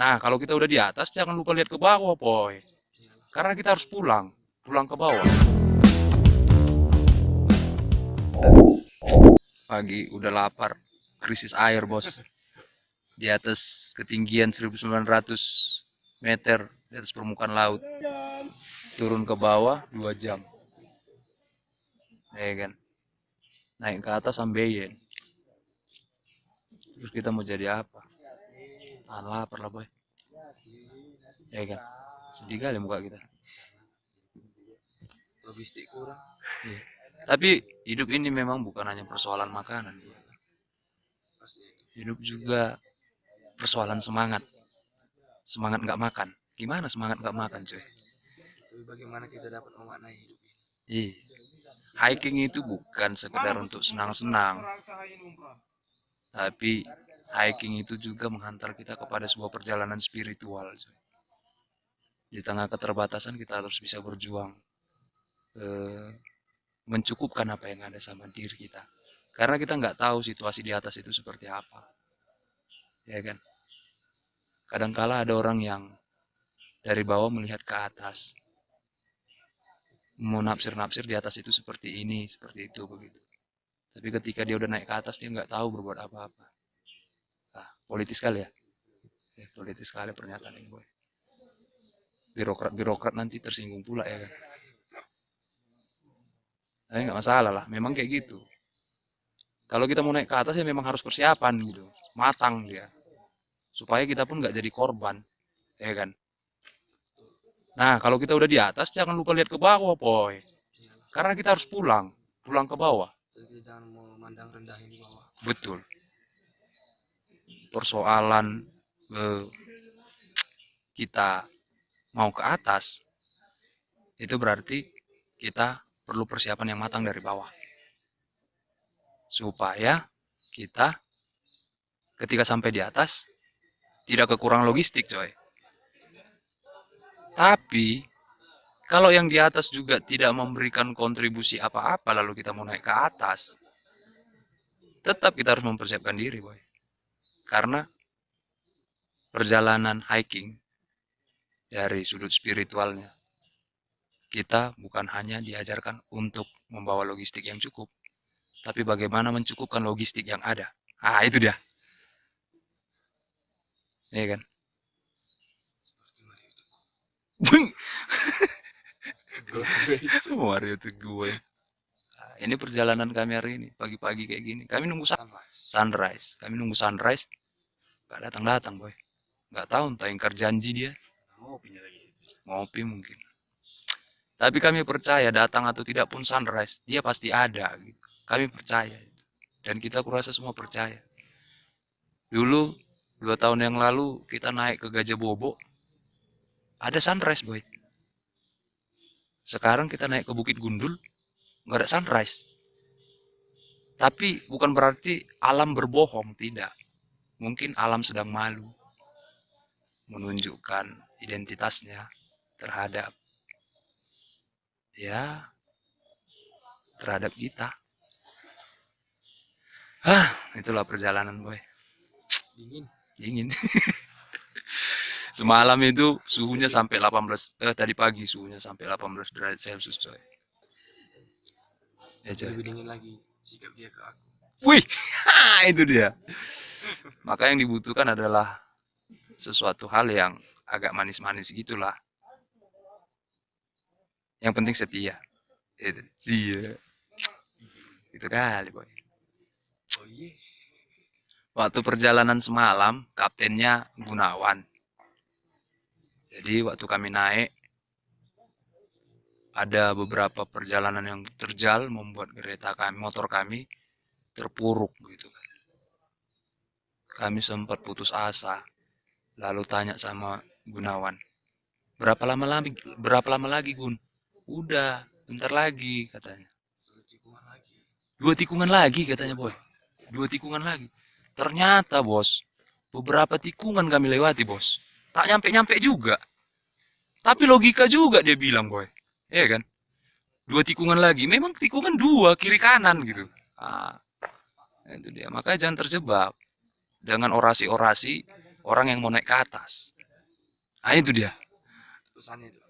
Nah, kalau kita udah di atas, jangan lupa lihat ke bawah, boy. Karena kita harus pulang ke bawah. Pagi udah lapar, krisis air, bos. Di atas ketinggian 1900 meter di atas permukaan laut. Turun ke bawah 2 jam. Ya kan? Naik ke atas ambeien. Terus kita mau jadi apa? Tahan lapar lah, boy. Ya kan? Sedih kali muka kita. Logistik kurang. Iya. Tapi hidup ini memang bukan hanya persoalan makanan. Hidup juga persoalan semangat. Semangat nggak makan. Gimana semangat nggak makan, coy? Tapi bagaimana kita dapat memaknai hidup ini? Iya. Hiking itu bukan sekedar untuk senang-senang, tapi hiking itu juga menghantar kita kepada sebuah perjalanan spiritual, coy. Di tengah keterbatasan kita harus bisa berjuang, mencukupkan apa yang ada sama diri kita. Karena kita nggak tahu situasi di atas itu seperti apa, ya kan? Kadangkala ada orang yang dari bawah melihat ke atas, mau naksir-naksir di atas itu seperti ini, seperti itu, begitu. Tapi ketika dia udah naik ke atas, dia nggak tahu berbuat apa-apa. Ah, politis sekali ya? Politis sekali pernyataan ini, boy. Birokrat-birokrat nanti tersinggung pula, ya kan? Tapi nggak masalah lah, memang kayak gitu. Kalau kita mau naik ke atas ya memang harus persiapan gitu, matang dia, supaya kita pun nggak jadi korban, ya kan? Nah, kalau kita udah di atas, jangan lupa lihat ke bawah, boy. Karena kita harus pulang ke bawah. Jadi kita jangan memandang rendah ini bawah. Betul. Persoalan eh, kita mau ke atas, itu berarti kita perlu persiapan yang matang dari bawah. Supaya kita ketika sampai di atas, tidak kekurangan logistik, coy. Tapi, kalau yang di atas juga tidak memberikan kontribusi apa-apa, lalu kita mau naik ke atas, tetap kita harus mempersiapkan diri, boy. Karena perjalanan hiking dari sudut spiritualnya, kita bukan hanya diajarkan untuk membawa logistik yang cukup, tapi bagaimana mencukupkan logistik yang ada. Ah, itu dia. Ya kan? Mario tuh gue. Nah, ini perjalanan kami hari ini, pagi-pagi kayak gini. Kami nunggu sunrise. Kami nunggu sunrise. Gak datang-datang, boy. Gak tahu entah ingkar janji dia. Ngopi mungkin. Tapi kami percaya datang atau tidak pun sunrise, dia pasti ada. Gitu. Kami percaya. Dan kita kurasa semua percaya. Dulu, 2 tahun yang lalu, kita naik ke Gajah Bobo. Ada sunrise, boy. Sekarang kita naik ke Bukit Gundul, nggak ada sunrise. Tapi bukan berarti alam berbohong, tidak. Mungkin alam sedang malu menunjukkan identitasnya terhadap ya terhadap kita. Itulah perjalanan, boy. Dingin. Dingin. Semalam itu suhunya sampai 18 tadi pagi suhunya sampai 18 derajat Celcius, coy. Ya, coy. Lebih dingin lagi sikap dia ke aku. Wih, itu dia. Maka yang dibutuhkan adalah sesuatu hal yang agak manis-manis gitulah. Yang penting setia. Itu. Iya. Itu kali, boy. Oh iya. Waktu perjalanan semalam, kaptennya Gunawan. Jadi waktu kami naik, ada beberapa perjalanan yang terjal membuat kereta kami, motor kami terpuruk gitu. Kami sempat putus asa. Lalu tanya sama Gunawan, berapa lama lagi, Gun? Udah, bentar lagi katanya. Tikungan lagi. 2 tikungan lagi katanya, boy. 2 tikungan lagi. Ternyata, bos, beberapa tikungan kami lewati, bos. Tak nyampe-nyampe juga. Tapi logika juga dia bilang, boy. Iya kan? 2 tikungan lagi. Memang tikungan 2, kiri kanan gitu. Ah, itu dia. Makanya jangan terjebak dengan orasi-orasi orang yang mau naik ke atas. Nah itu dia. Pesannya itu.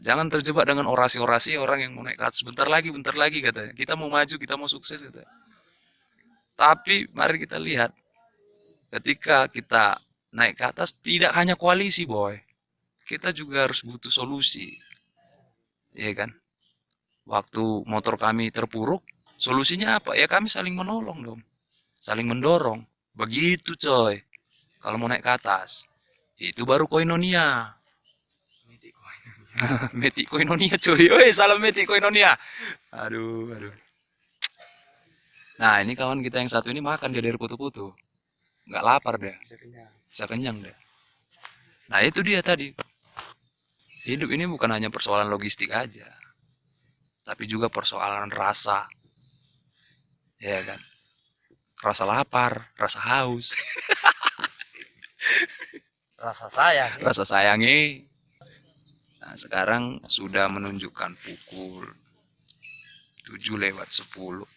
Jangan terjebak dengan orasi-orasi orang yang mau naik ke atas. Bentar lagi katanya. Kita mau maju, kita mau sukses katanya. Tapi mari kita lihat, ketika kita naik ke atas, tidak hanya koalisi boy. Kita juga harus butuh solusi. Iya kan? Waktu motor kami terpuruk, solusinya apa? Ya kami saling menolong dong. Saling mendorong. Begitu coy. Kalau mau naik ke atas. Itu baru koinonia. Metik koin. Metik koinonia coy. Woi, salam metik koinonia. Aduh, aduh. Nah, ini kawan kita yang satu ini makan dia dari putu-putu. Nggak lapar deh. Bisa kenyang. Bisa kenyang deh. Nah, itu dia tadi. Hidup ini bukan hanya persoalan logistik aja. Tapi juga persoalan rasa. Ya kan? Rasa lapar, rasa haus. Rasa sayang. Rasa sayangi. Nah, sekarang sudah menunjukkan pukul 7:10.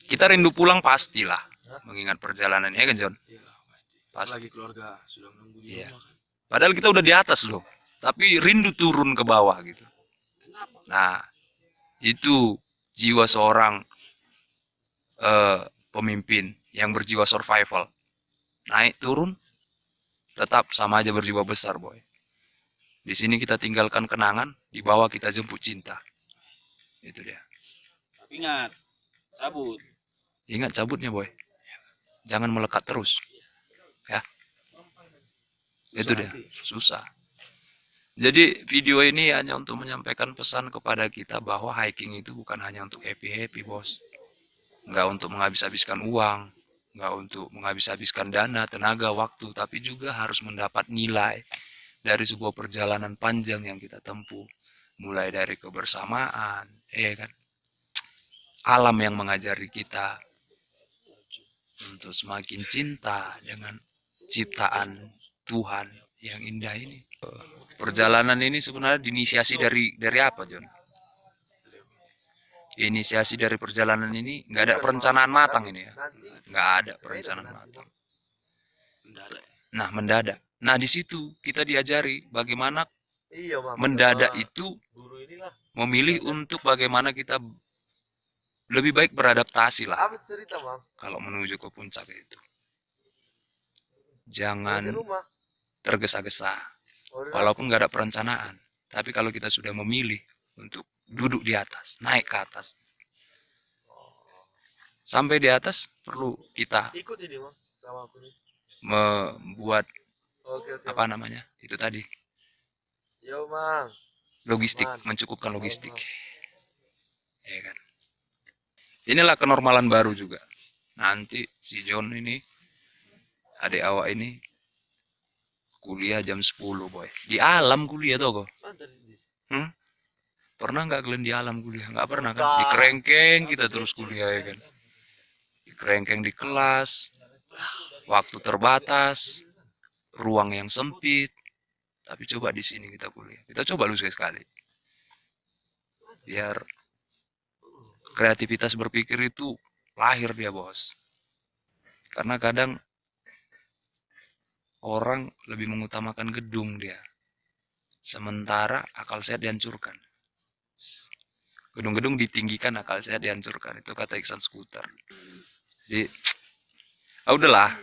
Kita rindu pulang pastilah. Mengingat perjalanan, ya kan John? Iya pasti. Pasti. Apalagi keluarga sudah menunggu di Iya. rumah kan. Padahal kita udah di atas loh. Tapi rindu turun ke bawah gitu. Kenapa? Nah, itu jiwa seorang pemimpin yang berjiwa survival. Naik turun tetap sama aja berjiwa besar, boy. Di sini kita tinggalkan kenangan, di bawah kita jemput cinta. Itu dia. Tapi ingat, cabut. Ingat cabutnya, boy. Jangan melekat terus. Ya. Itu dia. Susah. Jadi video ini hanya untuk menyampaikan pesan kepada kita bahwa hiking itu bukan hanya untuk happy-happy, bos. Nggak untuk menghabis-habiskan uang, nggak untuk menghabis-habiskan dana, tenaga, waktu, tapi juga harus mendapat nilai dari sebuah perjalanan panjang yang kita tempuh. Mulai dari kebersamaan, kan? Alam yang mengajari kita untuk semakin cinta dengan ciptaan Tuhan yang indah ini. Perjalanan ini sebenarnya diinisiasi dari apa, John? Inisiasi dari perjalanan ini nggak ada perencanaan matang ini ya, nggak ada perencanaan matang. Nah, mendadak. Nah, di situ kita diajari bagaimana mendadak itu memilih untuk bagaimana kita lebih baik beradaptasi lah kalau menuju ke puncak itu. Jangan tergesa-gesa, walaupun nggak ada perencanaan. Tapi kalau kita sudah memilih untuk duduk di atas, naik ke atas, sampai di atas perlu kita membuat apa namanya itu tadi, logistik, mencukupkan logistik, ya kan. Inilah kenormalan baru juga. Nanti si John ini, adik awak ini, kuliah jam 10, boy. Di alam kuliah tuh kok. Pernah nggak kalian di alam kuliah? Nggak pernah kan? Di kerengkeng kita terus kuliah, ya kan? Di kerengkeng di kelas, waktu terbatas, ruang yang sempit. Tapi coba di sini kita kuliah. Kita coba lu sekali. Biar kreativitas berpikir itu lahir dia, bos. Karena kadang orang lebih mengutamakan gedung dia. Sementara akal sehat dihancurkan. Gedung-gedung ditinggikan, akal sehat dihancurkan. Itu kata Iksan Skuter. Jadi, udahlah.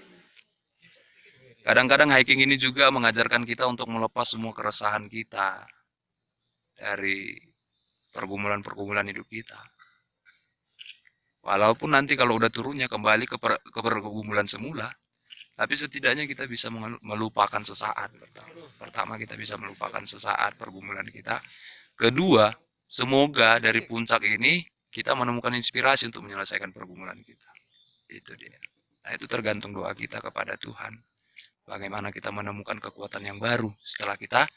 Kadang-kadang hiking ini juga mengajarkan kita untuk melepas semua keresahan kita dari pergumulan-pergumulan hidup kita. Walaupun nanti kalau udah turunnya kembali ke pergumulan semula, tapi setidaknya kita bisa melupakan sesaat. Pertama, kita bisa melupakan sesaat pergumulan kita. Kedua, semoga dari puncak ini kita menemukan inspirasi untuk menyelesaikan pergumulan kita. Itu dia. Nah, itu tergantung doa kita kepada Tuhan. Bagaimana kita menemukan kekuatan yang baru setelah kita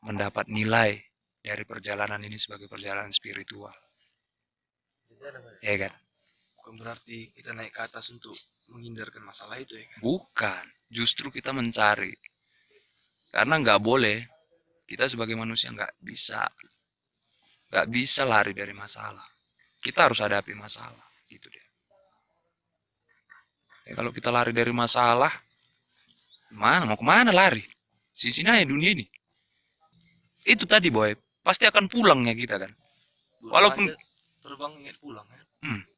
mendapat nilai dari perjalanan ini sebagai perjalanan spiritual. Ya kan? Bukan berarti kita naik ke atas untuk menghindarkan masalah itu, ya kan? Bukan. Justru kita mencari. Karena nggak boleh. Kita sebagai manusia nggak bisa lari dari masalah. Kita harus hadapi masalah. Gitu dia. Ya, kalau kita lari dari masalah, Mana mau kemana lari? Sini aja dunia ini. Itu tadi boy, pasti akan pulangnya kita kan. Pulang Walaupun aja terbang ingat pulang ya.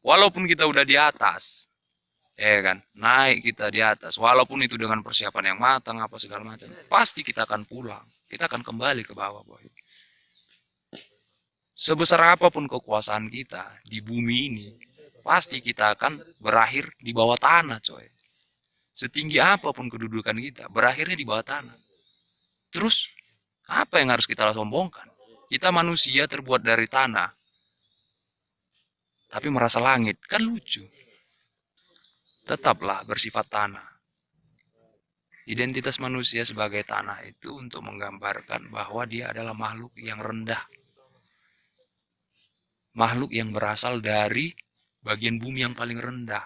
walaupun kita udah di atas, ya kan, naik kita di atas, walaupun itu dengan persiapan yang matang apa segala macam, pasti kita akan pulang. Kita akan kembali ke bawah boy. Sebesar apapun kekuasaan kita di bumi ini, pasti kita akan berakhir di bawah tanah coy. Setinggi apapun kedudukan kita, berakhirnya di bawah tanah. Terus, apa yang harus kita sombongkan? Kita manusia terbuat dari tanah, tapi merasa langit. Kan lucu. Tetaplah bersifat tanah. Identitas manusia sebagai tanah itu untuk menggambarkan bahwa dia adalah makhluk yang rendah. Makhluk yang berasal dari bagian bumi yang paling rendah.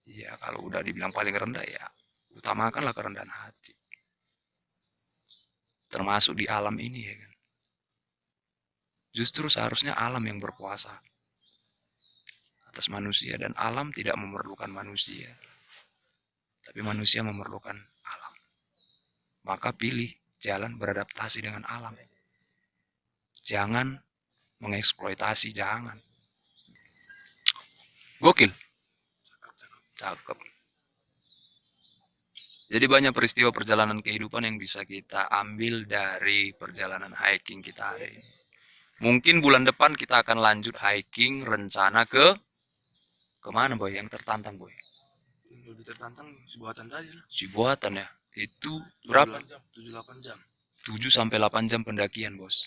Ya, kalau udah dibilang paling rendah ya, utamakanlah kerendahan hati. Termasuk di alam ini ya kan. Justru seharusnya alam yang berkuasa atas manusia dan alam tidak memerlukan manusia. Tapi manusia memerlukan alam. Maka pilih jalan beradaptasi dengan alam. Jangan mengeksploitasi, jangan. Gokil. Cakep. Jadi banyak peristiwa perjalanan kehidupan yang bisa kita ambil dari perjalanan hiking kita hari ini. Mungkin bulan depan kita akan lanjut hiking rencana ke kemana boy? Yang tertantang boy. Lebih tertantang Cibuatan tadi lah. Cibuatan ya. Itu berapa? 7-8 jam. 7 sampai 8 jam pendakian bos.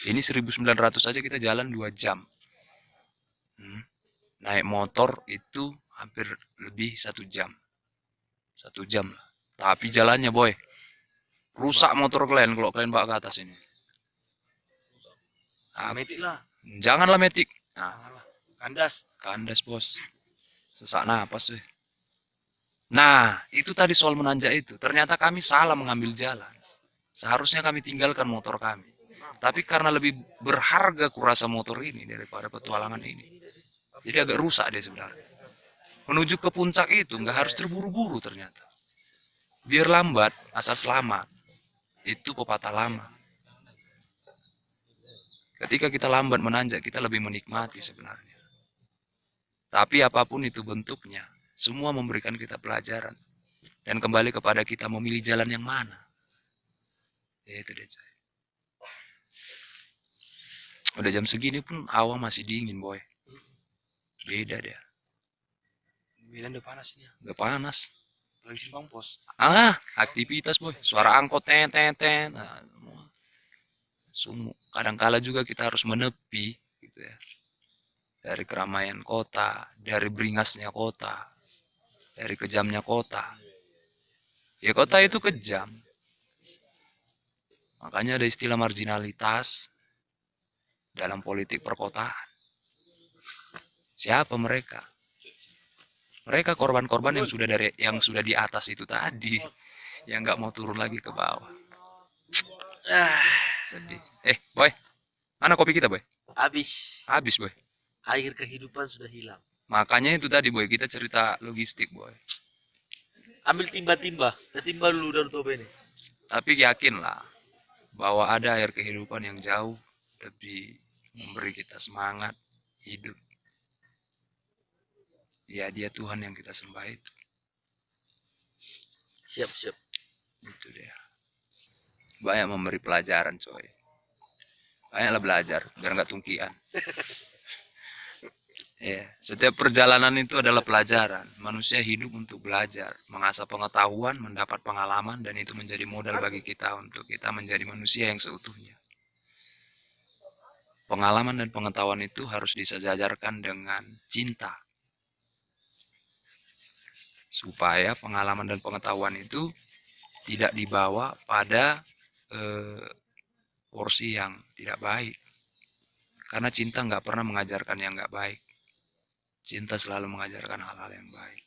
Ini 1900 aja kita jalan 2 jam. Naik motor itu hampir lebih 1 jam. 1 jam lah. Tapi jalannya boy. Rusak motor kalian kalau kalian bawa ke atas ini. Metik lah. Janganlah metik. Nah, Janganlah. Kandas. kandas bos. Sesak napas tuh. Nah, itu tadi soal menanjak itu. Ternyata kami salah mengambil jalan. Seharusnya kami tinggalkan motor kami. Tapi karena lebih berharga kurasa motor ini daripada petualangan ini. Jadi agak rusak dia sebenarnya. Menuju ke puncak itu nggak harus terburu-buru ternyata. Biar lambat, asal selamat. Itu pepatah lama. Ketika kita lambat menanjak, kita lebih menikmati sebenarnya. Tapi apapun itu bentuknya, semua memberikan kita pelajaran. Dan kembali kepada kita memilih jalan yang mana. Ya itu deh. Udah jam segini pun awan masih dingin boy. Beda deh. Medan udah panas ini. Udah panas. Lagi simpang pos. Aktivitas boy. Suara angkot ten. Nah, kadangkala juga kita harus menepi gitu ya. Dari keramaian kota, dari beringasnya kota, dari kejamnya kota. Ya kota itu kejam. Makanya ada istilah marginalitas dalam politik perkotaan. Siapa mereka? Mereka korban-korban yang sudah di atas itu tadi, yang nggak mau turun lagi ke bawah. Sedih. Boy, mana kopi kita boy? Habis boy. Air kehidupan sudah hilang. Makanya itu tadi boy, kita cerita logistik boy. Ambil timba-timba, timba dulu dari tobe ini. Tapi yakinlah bahwa ada air kehidupan yang jauh lebih memberi kita semangat hidup. Ya dia Tuhan yang kita sembah itu. Siap. Itu dia. Banyak memberi pelajaran coy. Banyaklah belajar biar nggak tungkian. Ya, setiap perjalanan itu adalah pelajaran. Manusia hidup untuk belajar, mengasah pengetahuan, mendapat pengalaman, dan itu menjadi modal bagi kita untuk kita menjadi manusia yang seutuhnya. Pengalaman dan pengetahuan itu harus disejajarkan dengan cinta. Supaya pengalaman dan pengetahuan itu tidak dibawa pada porsi yang tidak baik. Karena cinta nggak pernah mengajarkan yang nggak baik. Cinta selalu mengajarkan hal-hal yang baik.